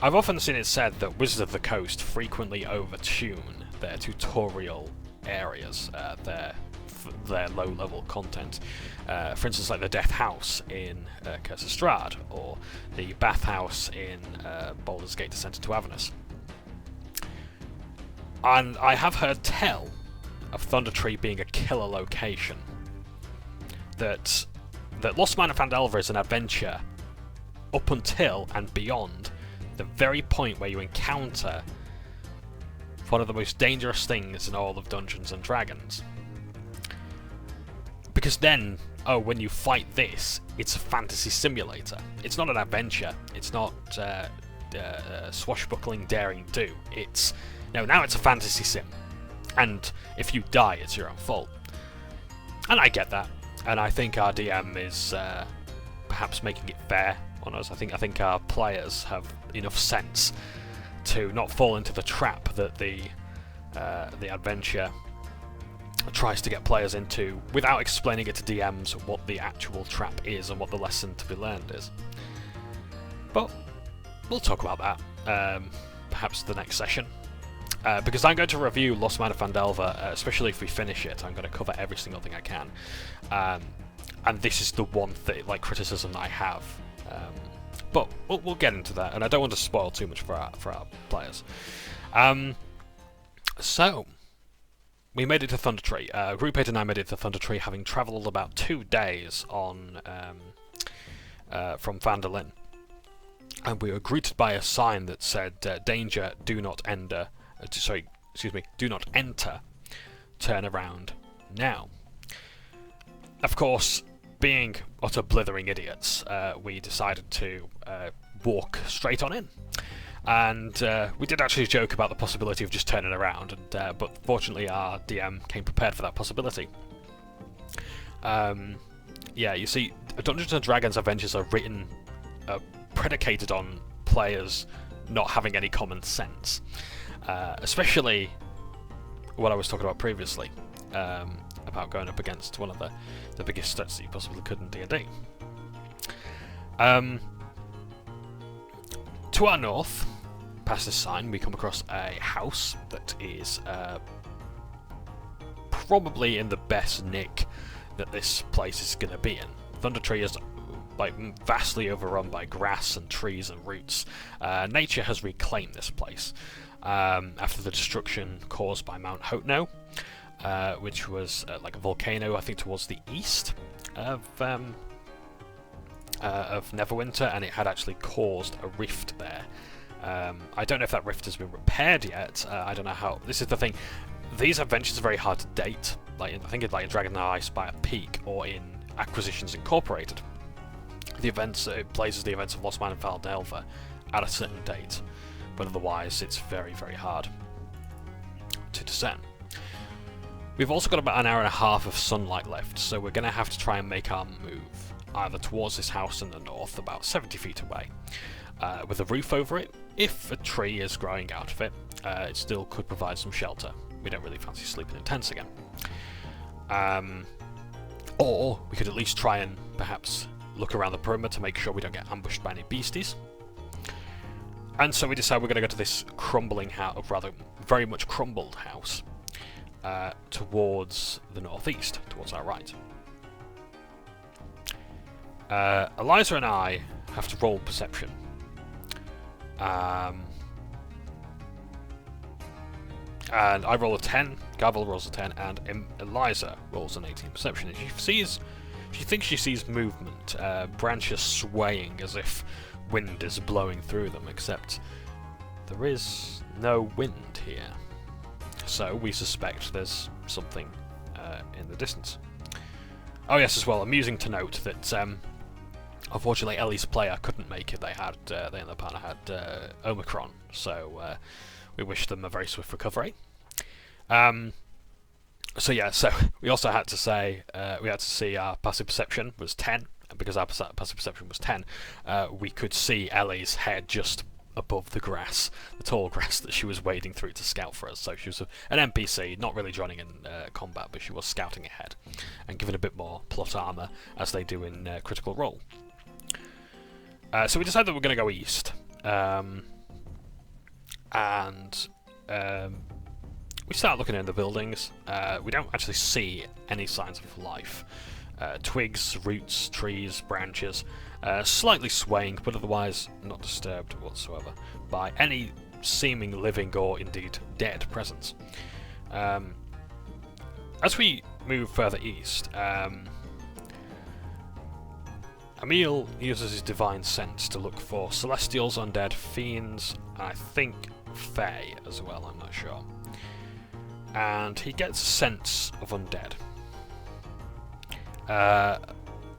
I've often seen it said that Wizards of the Coast frequently overtune their tutorial areas, their low-level content. For instance, like the Death House in Curse of Strahd, or the Bathhouse in Baldur's Gate Descent into Avernus. And I have heard tell of Thunder Tree being a killer location. That Lost Mine of Phandelver is an adventure up until and beyond the very point where you encounter one of the most dangerous things in all of Dungeons and Dragons. Because then, when you fight this, it's a fantasy simulator. It's not an adventure. It's not swashbuckling daring do. Now it's a fantasy sim. And if you die, it's your own fault. And I get that. And I think our DM is perhaps making it fair on us. I think our players have enough sense to not fall into the trap that the adventure tries to get players into without explaining it to DMs what the actual trap is and what the lesson to be learned is. But we'll talk about that perhaps the next session. Because I'm going to review Lost Mine of Phandelver, especially if we finish it. I'm going to cover every single thing I can. And this is the one thing, criticism that I have. But we'll get into that, and I don't want to spoil too much for our players. So, we made it to Thunder Tree. Group 8 and I made it to Thunder Tree, having travelled about 2 days from Phandalin. And we were greeted by a sign that said, "Danger, do not enter. Do not enter. Turn around now." Of course, being utter blithering idiots, we decided to walk straight on in. And we did actually joke about the possibility of just turning around, but fortunately our DM came prepared for that possibility. Yeah, you see, Dungeons & Dragons adventures are predicated on players not having any common sense. Especially what I was talking about previously, about going up against one of the biggest threats that you possibly could in D&D. To our north, past this sign, we come across a house that is probably in the best nick that this place is going to be in. Thunder Tree is vastly overrun by grass and trees and roots. Nature has reclaimed this place after the destruction caused by Mount Hotno, which was like a volcano, I think, towards the east of Neverwinter, and it had actually caused a rift there. I don't know if that rift has been repaired yet. I don't know how. This is the thing. These adventures are very hard to date. I think it's like in Dragon Eye Spire Peak or in Acquisitions Incorporated. It places the events of Lost Mine and Phandelver at a certain date, but otherwise it's very, very hard to discern. We've also got about an hour and a half of sunlight left, so we're going to have to try and make our move either towards this house in the north, about 70 feet away, with a roof over it. If a tree is growing out of it, it still could provide some shelter. We don't really fancy sleeping in tents again. Or we could at least try and perhaps look around the perimeter to make sure we don't get ambushed by any beasties. And so we decide we're going to go to this crumbling house, or rather, very much crumbled house, towards the northeast, towards our right. Eliza and I have to roll perception. And I roll a 10, Gavel rolls a 10, and Eliza rolls an 18 perception. And she thinks she sees movement, branches swaying as if wind is blowing through them, except there is no wind here. So we suspect there's something in the distance. Oh yes, as well, amusing to note that unfortunately Ellie's player couldn't make it. They and their partner had Omicron, so we wish them a very swift recovery. So we also had to say see our passive perception was 10, and because our passive perception was 10, we could see Ellie's head just above the grass, the tall grass that she was wading through to scout for us. So she was an NPC, not really joining in combat, but she was scouting ahead and given a bit more plot armor, as they do in Critical Role. So we decided that we're going to go east. and we start looking in the buildings. We don't actually see any signs of life. Twigs, roots, trees, branches, slightly swaying, but otherwise not disturbed whatsoever by any seeming living or indeed dead presence. As we move further east, Emil uses his divine sense to look for celestials, undead, fiends, and I think fae as well, I'm not sure. And he gets a sense of undead.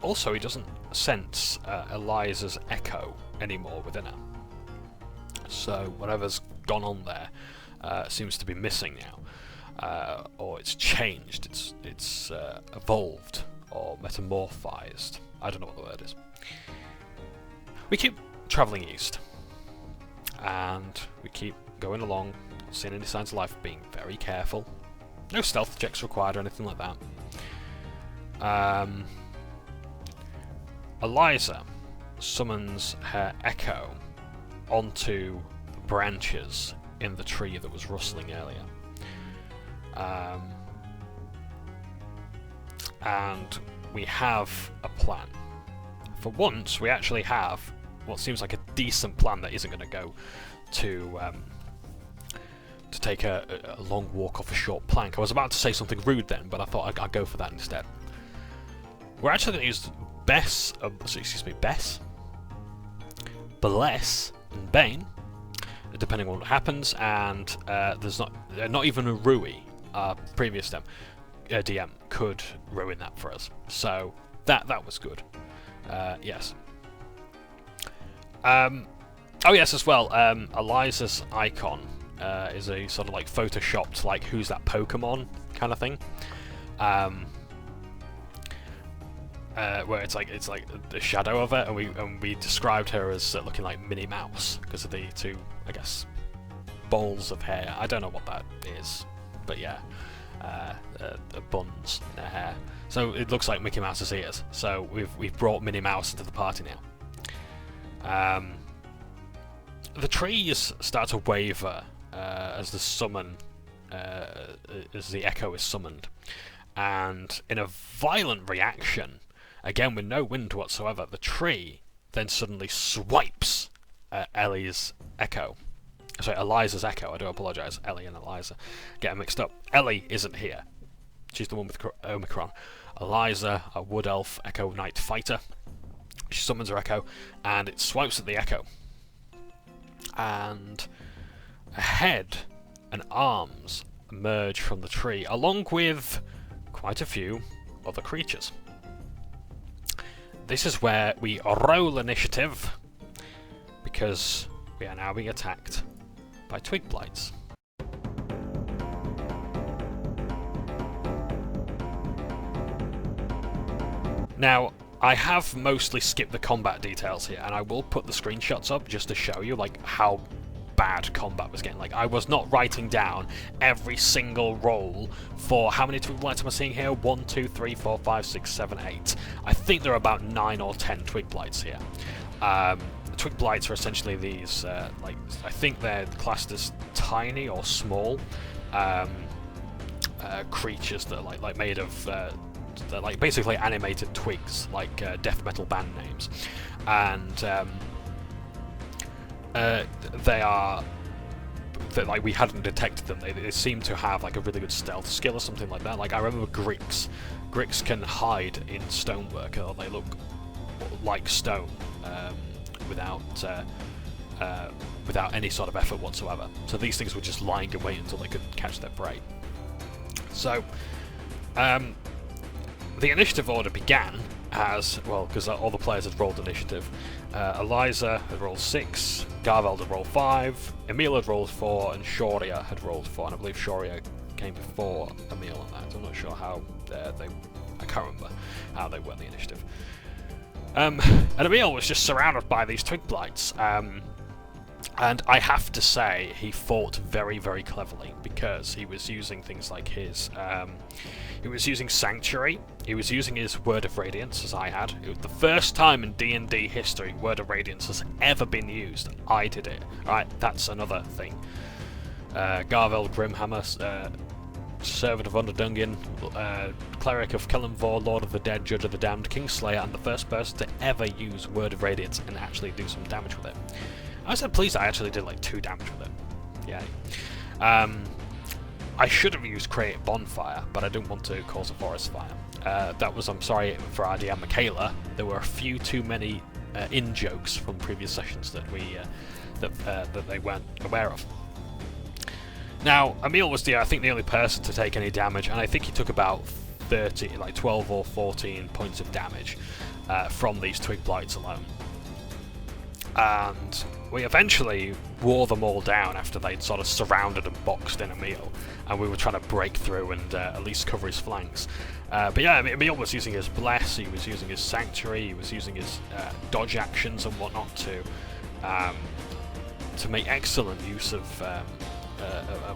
Also, he doesn't sense Eliza's echo anymore within her. So whatever's gone on there seems to be missing now, or it's changed. It's evolved or metamorphized. I don't know what the word is. We keep travelling east, and we keep going along, not seeing any signs of life, being very careful. No stealth checks required or anything like that. Eliza summons her echo onto the branches in the tree that was rustling earlier. And we have a plan. For once, we actually have what seems like a decent plan that isn't going to go to take a long walk off a short plank. I was about to say something rude then, but I thought I'd go for that instead. We're actually going to use Bless, and Bane, depending on what happens, and there's not even a Rui, our previous DM, could ruin that for us. So that was good. Yes. Oh yes, as well. Eliza's icon is a sort of like photoshopped, like who's that Pokemon kind of thing. Where it's like the shadow of it, and we described her as looking like Minnie Mouse because of the two, I guess, balls of hair. I don't know what that is, but yeah, buns in her hair. So it looks like Mickey Mouse's ears. So we've brought Minnie Mouse into the party now. The trees start to waver as as the echo is summoned, and in a violent reaction, again with no wind whatsoever, the tree then suddenly swipes Eliza's echo. I do apologise. Ellie and Eliza get mixed up. Ellie isn't here. She's the one with Omicron. Eliza, a wood elf echo knight fighter. She summons her echo, and it swipes at the echo. And a head and arms emerge from the tree, along with quite a few other creatures. This is where we roll initiative, because we are now being attacked by Twig Blights. Now, I have mostly skipped the combat details here, and I will put the screenshots up just to show you like how bad combat was getting. Like, I was not writing down every single roll for how many Twig Blights am I seeing here? 1, 2, 3, 4, 5, 6, 7, 8. I think there are about 9 or 10 Twig Blights here. Twig Blights are essentially these, like, I think they're classed as tiny or small creatures that are like made of, they're like basically animated twigs, like death metal band names, and they're like, we hadn't detected them. They seem to have like a really good stealth skill or something like that. Like, I remember Grix can hide in stonework, or they look like stone. Without any sort of effort whatsoever. So these things were just lying in wait until they could catch their prey. So, the initiative order began as, well, because all the players had rolled initiative. Eliza had rolled 6, Garveld had rolled 5, Emil had rolled 4, and Shoria had rolled 4, and I believe Shoria came before Emil on that. I'm not sure how I can't remember how they won the initiative. And Emil was just surrounded by these Twig Blights. And I have to say, he fought very, very cleverly, because he was using things like his... he was using Sanctuary, he was using his Word of Radiance, as I had. It was the first time in D&D history Word of Radiance has ever been used. I did it. Alright, that's another thing. Garvel Grimhammer, Servant of Underdungeon, Cleric of Kellenvor, Lord of the Dead, Judge of the Damned, Kingslayer, and the first person to ever use Word of Radiance and actually do some damage with it. I was pleased I actually did like 2 damage with it. Yeah. I should have used Create Bonfire, but I didn't want to cause a forest fire. That was, I'm sorry for our DM Michaela, there were a few too many in-jokes from previous sessions that we that they weren't aware of. Now, Emil was I think the only person to take any damage, and I think he took about 12 or 14 points of damage from these Twig Blights alone. And we eventually wore them all down after they'd sort of surrounded and boxed in Emil, and we were trying to break through and at least cover his flanks. But yeah, Emil was using his Bless, he was using his Sanctuary, he was using his dodge actions and whatnot to make excellent use of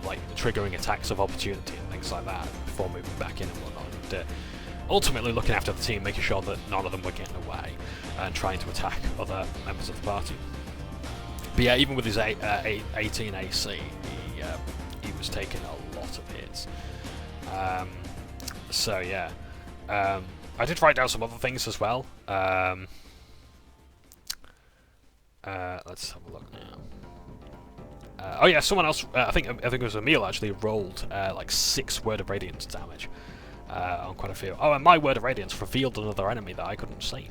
like triggering attacks of opportunity and things like that before moving back in and whatnot. And, ultimately looking after the team, making sure that none of them were getting away and trying to attack other members of the party. But yeah, even with his 18 AC, he was taking a lot of hits. So yeah, I did write down some other things as well. Let's have a look now. Oh yeah, someone else. I think it was Emil actually rolled like 6 Word of Radiance damage on quite a few. Oh, and my Word of Radiance revealed another enemy that I couldn't see,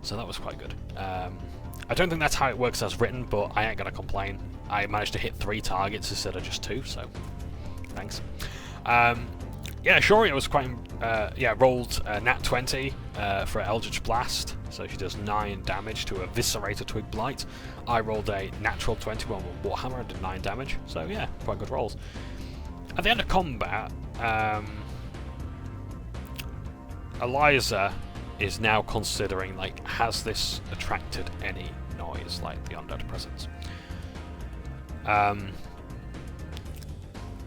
so that was quite good. I don't think that's how it works as written, but I ain't gonna complain. I managed to hit 3 targets instead of just 2, so thanks. Yeah, Shoria was quite rolled nat 20 for Eldritch Blast, so she does 9 damage to eviscerate a Twig Blight. I rolled a natural 21 with Warhammer and did 9 damage, so yeah, quite good rolls. At the end of combat, Eliza is now considering, like, has this attracted any noise, like the undead presence?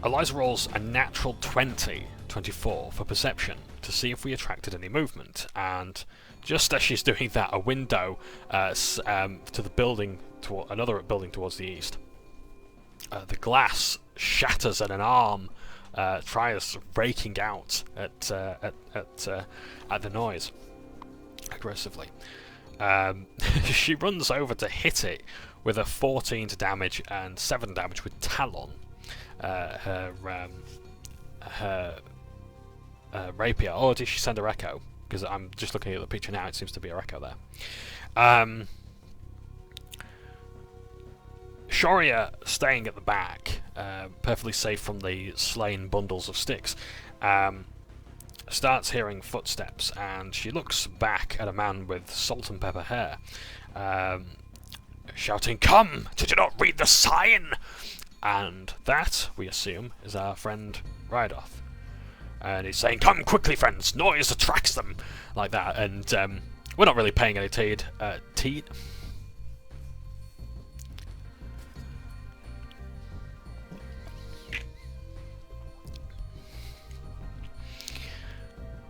Eliza rolls a natural 24 for perception to see if we attracted any movement, and just as she's doing that, a window to the building, another building towards the east, the glass shatters and an arm tries raking out at the noise aggressively. She runs over to hit it with a 14 to damage and 7 damage with Talon, her rapier. Or did she send a Echo? Because I'm just looking at the picture now, it seems to be a Echo there. Shoria, staying at the back, perfectly safe from the slain bundles of sticks, starts hearing footsteps, and she looks back at a man with salt and pepper hair, shouting, "Come! Did you not read the sign?" And that, we assume, is our friend Rydot. And he's saying, "Come quickly, friends! Noise attracts them!" Like that, and we're not really paying any heed.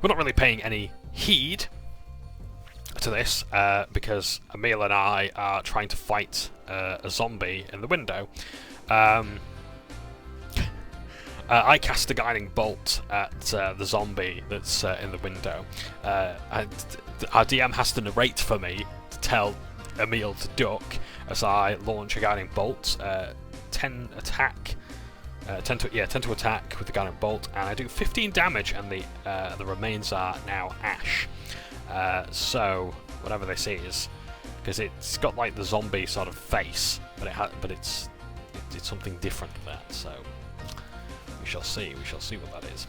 We're not really paying any heed to this because Emil and I are trying to fight a zombie in the window. I cast a guiding bolt at the zombie that's in the window. And our DM has to narrate for me to tell Emil to duck as I launch a guiding bolt. 10 to attack with the guiding bolt, and I do 15 damage, and the remains are now ash. So whatever this is, because it's got like the zombie sort of face, but it's something different to that. So we shall see what that is.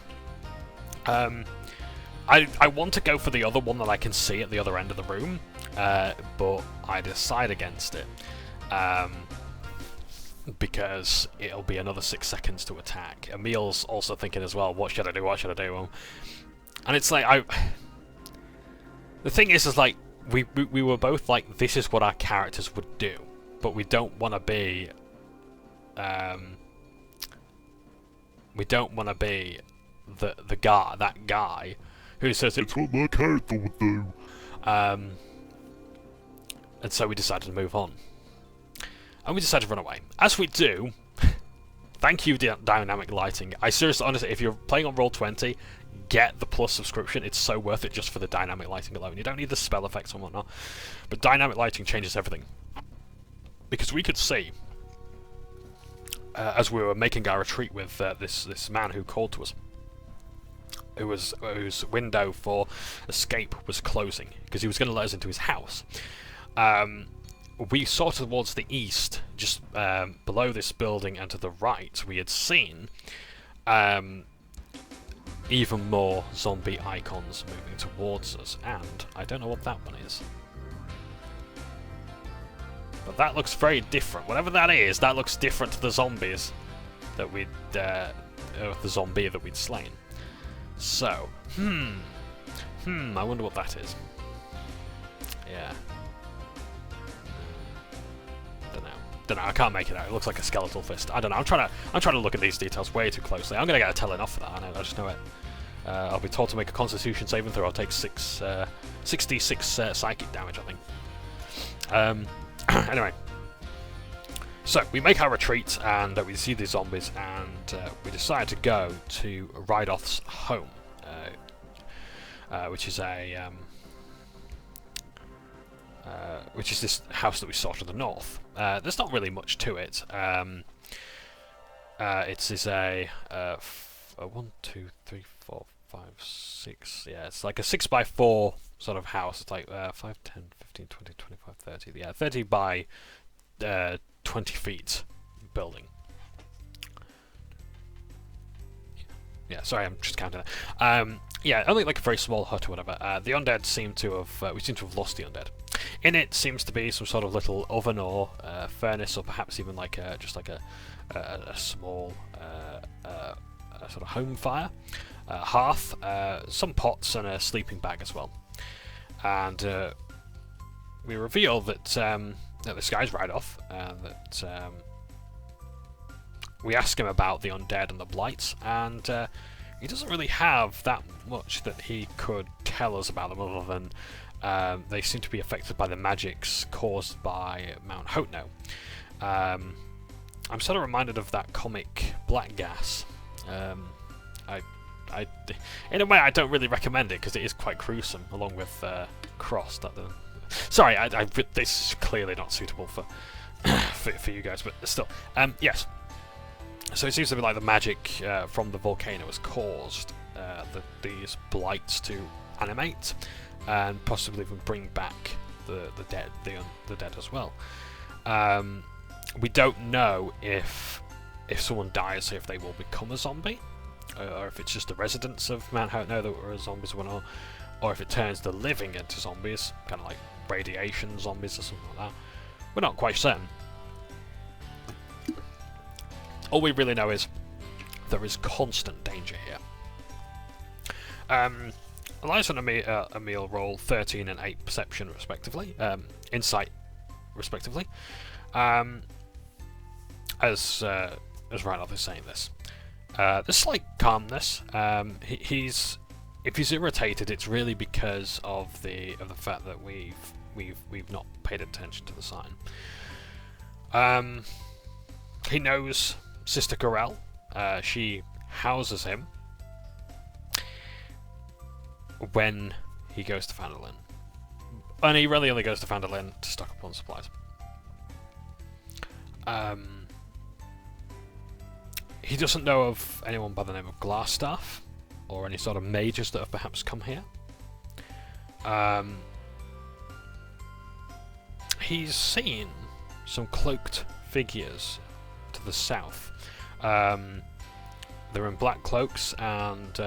I want to go for the other one that I can see at the other end of the room, but I decide against it. Because it'll be another 6 seconds to attack. Emil's also thinking as well, what should I do? And it's like, the thing is like, we were both like, this is what our characters would do. but we don't want to be. We don't want to be that guy who says it's what my character would do. And so we decided to move on, and we decided to run away. As we do, thank you, Dynamic Lighting. I seriously, honestly, if you're playing on Roll20, get the Plus subscription. It's so worth it just for the Dynamic Lighting alone. You don't need the spell effects and whatnot, but Dynamic Lighting changes everything. Because we could see, as we were making our retreat with this man who called to us, whose window for escape was closing because he was going to let us into his house. We saw towards the east, just below this building and to the right, we had seen even more zombie icons moving towards us, and I don't know what that one is. But that looks very different. Whatever that is, that looks different to the zombies that we'd, the zombie that we'd slain. So, I wonder what that is. Yeah. Don't know. I can't make it out. It looks like a skeletal fist. I don't know. I'm trying to look at these details way too closely. I'm gonna get a telling off for that. I just know it. I'll be told to make a Constitution saving throw. I'll take 66 psychic damage, I think. Anyway, so we make our retreat, and we see these zombies, and we decide to go to Rydot's home, which is this house that we saw to the north. There's not really much to it. It's a 1, 2, 3, 4, 5, 6. Yeah, it's like a 6x4 sort of house. It's like 5, 10, 15, 20, 25, 30. Yeah, 30 by 20 feet building. Yeah, sorry, I'm just counting that. Yeah, only like a very small hut or whatever. The undead seem to have... we seem to have lost the undead. In it seems to be some sort of little oven or furnace, or perhaps even like just like a small sort of home fire, hearth, some pots, and a sleeping bag as well. And we reveal that this guy's Rydot, that we ask him about the undead and the blights, and he doesn't really have that much that he could tell us about them, other than they seem to be affected by the magics caused by Mount Hotno. I'm sort of reminded of that comic Black Gas. In a way, I don't really recommend it because it is quite gruesome, along with Cross. Sorry, this is clearly not suitable for for you guys, but still, yes. So it seems to be like the magic from the volcano has caused these blights to animate, and possibly even bring back the dead as well. We don't know if someone dies, if they will become a zombie, or if it's just the residents of Mount Hotno that were zombies, or if it turns the living into zombies, kind of like radiation zombies or something like that. We're not quite certain. All we really know is there is constant danger here. Elias and Emil roll 13 and 8 perception respectively, insight respectively. As Rydot is saying this, there's slight calmness. If he's irritated, it's really because of the fact that we've not paid attention to the sign. He knows Sister Corell. She houses him when he goes to Phandelver, and he really only goes to Phandelver to stock up on supplies. He doesn't know of anyone by the name of Glassstaff, or any sort of mages that have perhaps come here. He's seen some cloaked figures to the south. They're in black cloaks, and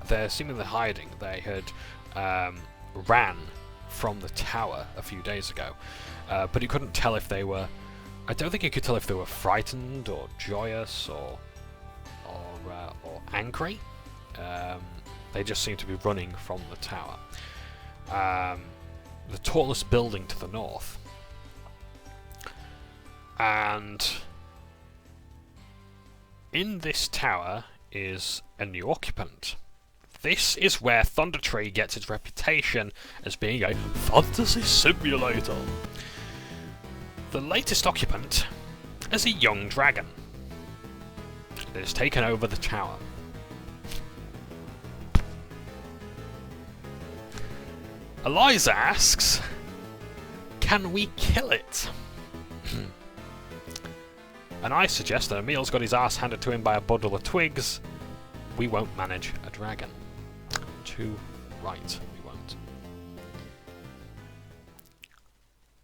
they're seemingly hiding. They had ran from the tower a few days ago, but he couldn't tell if they were... I don't think he could tell if they were frightened or joyous or angry. They just seem to be running from the tower. The tallest building to the north And in this tower is a new occupant. This is where Thunder Tree gets its reputation as being a fantasy simulator. The latest occupant is a young dragon. It has taken over the tower. Eliza asks, can we kill it? And I suggest that Emil's got his ass handed to him by a bundle of twigs. We won't manage a dragon. Too right, we won't.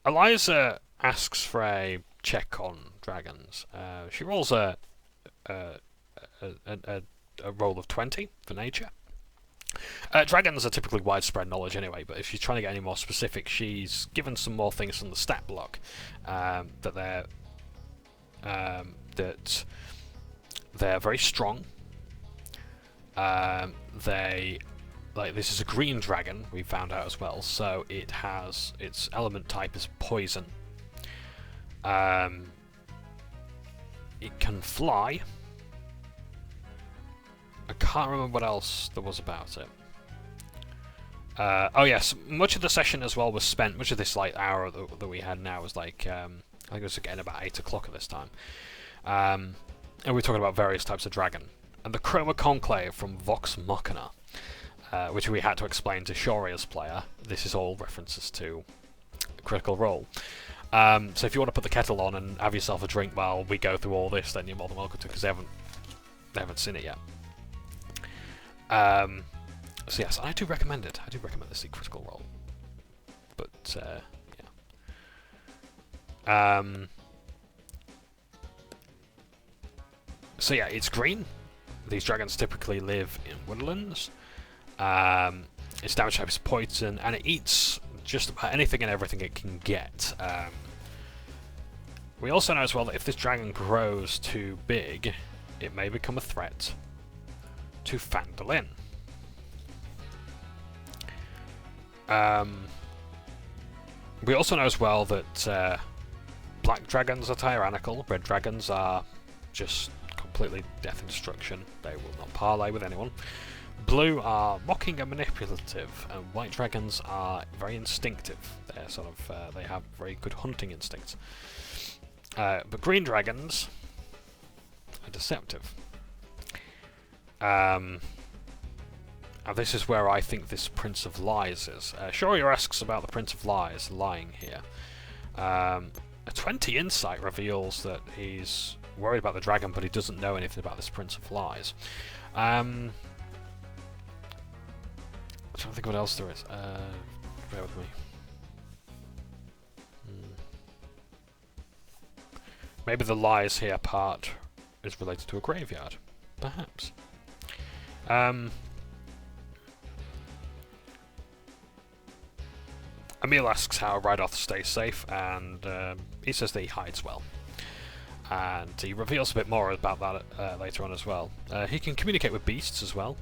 Eliza asks for a check on dragons. She rolls a roll of 20 for nature. Dragons are typically widespread knowledge anyway, but if she's trying to get any more specific, she's given some more things from the stat block that they're very strong. This is a green dragon, we found out as well, so it has its element type is poison. It can fly. I can't remember what else there was about it. Oh yes, much of the session as well was spent, much of this like hour that we had now was like, I think it was getting about 8 o'clock at this time. And we were talking about various types of dragon. And the Chroma Conclave from Vox Machina, which we had to explain to Shoria's player. This is all references to Critical Role. So if you want to put the kettle on and have yourself a drink while we go through all this, then you're more than welcome to, because they haven't seen it yet. So yes, I do recommend it. I do recommend the Critical Role. But yeah. So yeah, it's green. These dragons typically live in woodlands. Its damage type is poison, and it eats just about anything and everything it can get. We also know as well that if this dragon grows too big, it may become a threat to Phandelver. We also know as well that black dragons are tyrannical, red dragons are just completely death and destruction. They will not parley with anyone. Blue are mocking and manipulative, and white dragons are very instinctive. They're sort of they have very good hunting instincts. But green dragons are deceptive. And this is where I think this Prince of Lies is. Shoria asks about the Prince of Lies lying here. A 20 insight reveals that he's worried about the dragon, but he doesn't know anything about this Prince of Lies. I'm trying to think what else there is. Bear with me. Maybe the lies here part is related to a graveyard. Perhaps. Emil asks how Rydot stays safe, and he says that he hides well. And he reveals a bit more about that later on as well. He can communicate with beasts as well.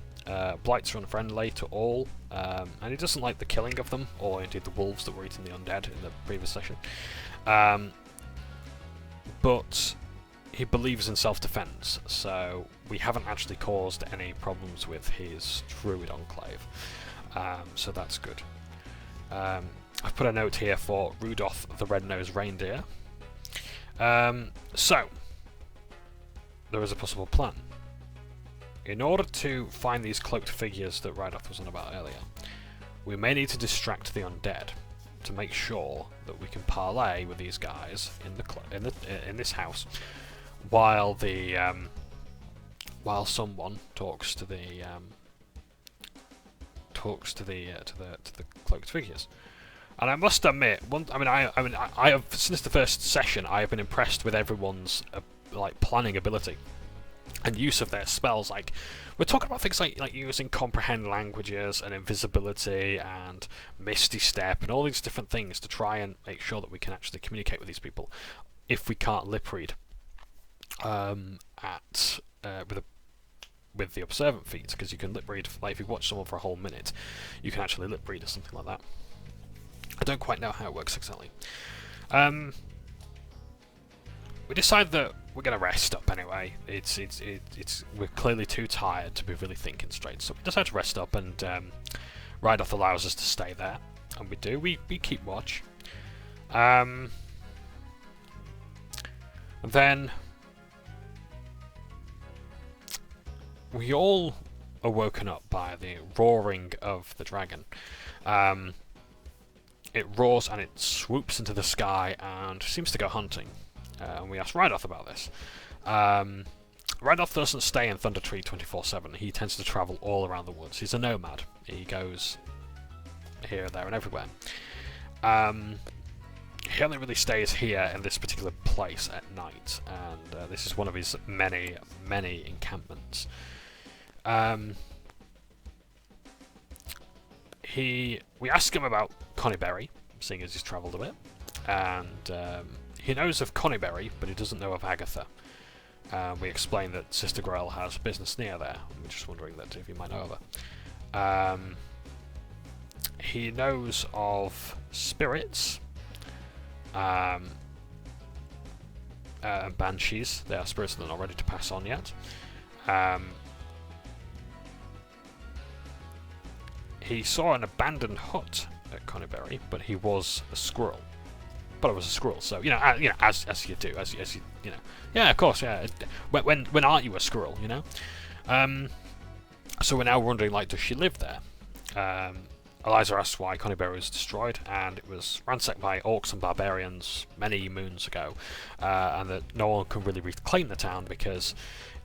Blights are unfriendly to all, and he doesn't like the killing of them, or indeed the wolves that were eating the undead in the previous session. But he believes in self-defense, so we haven't actually caused any problems with his druid enclave. So that's good. I've put a note here for Rydot the Red-Nosed Reindeer. So, there is a possible plan. In order to find these cloaked figures that Rydot was on about earlier, we may need to distract the undead to make sure that we can parley with these guys in this house, while someone talks to the cloaked figures. And I must admit, I have, since the first session, I have been impressed with everyone's planning ability and use of their spells. Like, we're talking about things like using comprehend languages and invisibility and misty step and all these different things to try and make sure that we can actually communicate with these people if we can't lip read with the observant feat, because you can lip read, like if you watch someone for a whole minute, you can actually lip read or something like that. I don't quite know how it works exactly. we decide that we're gonna rest up anyway. We're clearly too tired to be really thinking straight, so we decide to rest up, and Rydot allows us to stay there, and we do. We keep watch. Then we all are woken up by the roaring of the dragon. It roars and it swoops into the sky and seems to go hunting. And we ask Rydot about this. Rydot doesn't stay in Thunder Tree 24/7. He tends to travel all around the woods. He's a nomad. He goes here, there, and everywhere. He only really stays here in this particular place at night, and this is one of his many, many encampments. We ask him about Conyberry, seeing as he's travelled a bit, and he knows of Conyberry, but he doesn't know of Agatha. We explain that Sister Grell has business near there. I'm just wondering that if you might know of her. He knows of spirits, and banshees. They are spirits that are not ready to pass on yet. He saw an abandoned hut at Conyberry, but he was a squirrel. But it was a squirrel, so as you do, as you know, yeah, of course, yeah. When aren't you a squirrel, you know? So we're now wondering, like, does she live there? Eliza asks why Conyberry was destroyed, and it was ransacked by orcs and barbarians many moons ago, and that no one can really reclaim the town because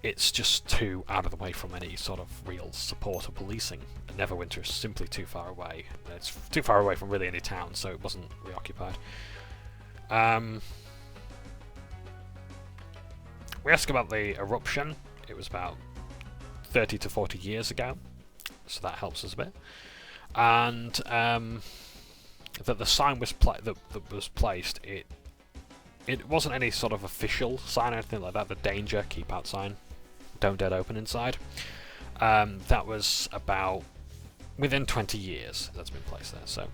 it's just too out of the way from any sort of real support or policing. Neverwinter is simply too far away. It's too far away from really any town, so it wasn't reoccupied. We ask about the eruption. It was about 30 to 40 years ago, so that helps us a bit. And that the sign was that was placed, it wasn't any sort of official sign or anything like that. The danger, keep out sign, don't dead open inside. That was about within 20 years that's been placed there, so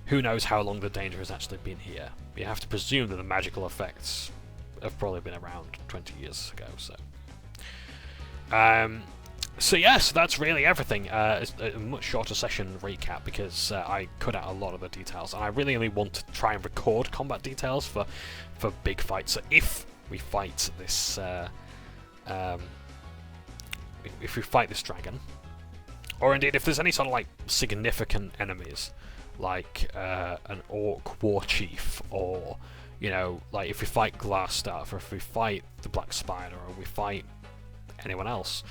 who knows how long the danger has actually been here. You have to presume that the magical effects have probably been around 20 years ago, so. So yes, that's really everything. It's a much shorter session recap because I cut out a lot of the details, and I really only want to try and record combat details for big fights. So if we fight this, if we fight this dragon, or indeed if there's any sort of like significant enemies, like an orc war chief, or like if we fight Glassstaff, or if we fight the Black Spider, or we fight anyone else.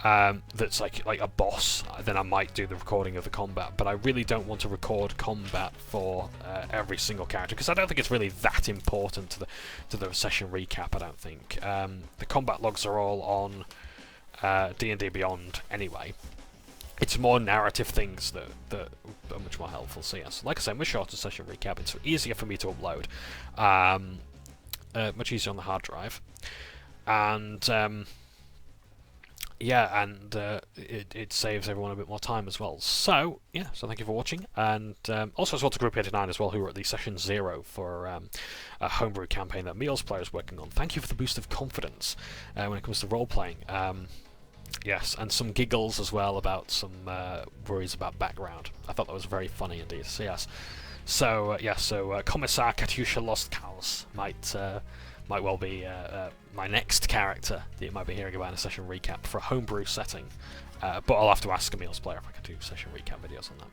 That's like a boss, then I might do the recording of the combat, but I really don't want to record combat for every single character, because I don't think it's really that important to the session recap, I don't think. The combat logs are all on D&D Beyond anyway. It's more narrative things that are much more helpful, so yes, like I said, with shorter session recap, it's easier for me to upload, much easier on the hard drive, and yeah, and it saves everyone a bit more time as well. So, yeah, so thank you for watching. And also as well to Group 89 as well, who are at the Session 0 for a homebrew campaign that Meals player is working on. Thank you for the boost of confidence when it comes to role-playing. Yes, and some giggles as well about some worries about background. I thought that was very funny indeed, so yes. So, yeah, so Commissar Katyusha Lost Cows might well be my next character that you might be hearing about in a session recap for a homebrew setting. But I'll have to ask a Meals player if I can do session recap videos on that.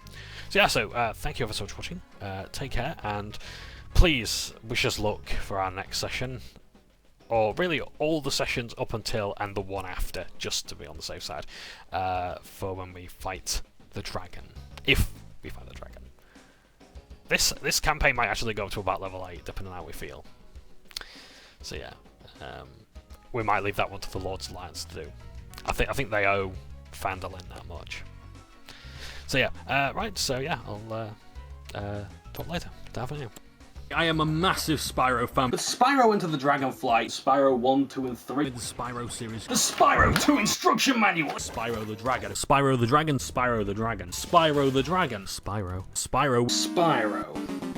So yeah, so thank you ever so much for watching. Take care, and please wish us luck for our next session. Or really all the sessions up until and the one after, just to be on the safe side, for when we fight the dragon. If we fight the dragon. This campaign might actually go to about level 8, depending on how we feel. So yeah, we might leave that one to the Lord's Alliance to do. I think they owe Phandelver that much. So yeah, right. So yeah, I'll talk later. I am a massive Spyro fan. But Spyro Into the Dragonflight, Spyro 1, 2 and 3. The Spyro series. The Spyro 2 instruction manual. Spyro the Dragon. Spyro the Dragon. Spyro the Dragon. Spyro the Dragon. Spyro. Spyro.